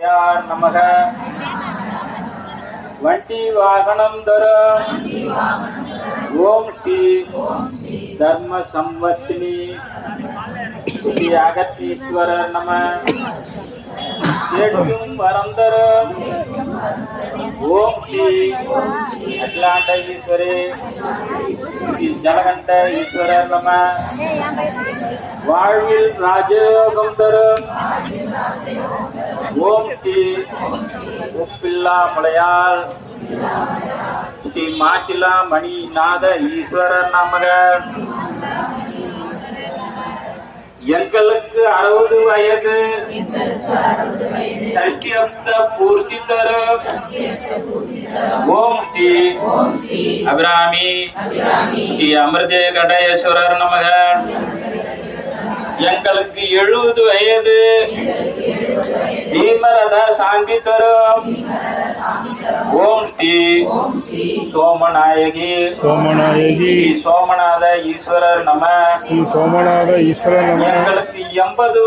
மலையார் நமக. வண்டி வாகனம் தரும் ஓம் ஸ்ரீ தர்ம சம்பத்தினி ஸ்ரீ அகத்தீஸ்வரர் நம. கேட்கும் வரம் தரும் ஓம் ஸ்ரீ அகிலாண்ட ஈஸ்வரே ஸ்ரீ ஜலகண்ட ஈஸ்வரர் நம. வாழ்வில் ராஜயோகம் தரும் ஓம் ஸ்ரீ ஒப்பில்லா மலையாள் ஸ்ரீ மாசிலா மணிநாத ஈஸ்வரர் நமக. எங்களுக்கு 60 வயது சத்தியப்த பூர்த்தி தரும் ஓம் ஸ்ரீ அபிராமி ஸ்ரீ அமிர்தே கடேஸ்வரர் நமக. எங்களுக்கு 70 வயது தீமரத சாந்தி தரும் ஓம் ஸ்ரீ சோமநாயகி சோமநாத ஈஸ்வரர் நம. ஸ்ரீ சோமநாத ஈஸ்வரர் நம. எங்களுக்கு 80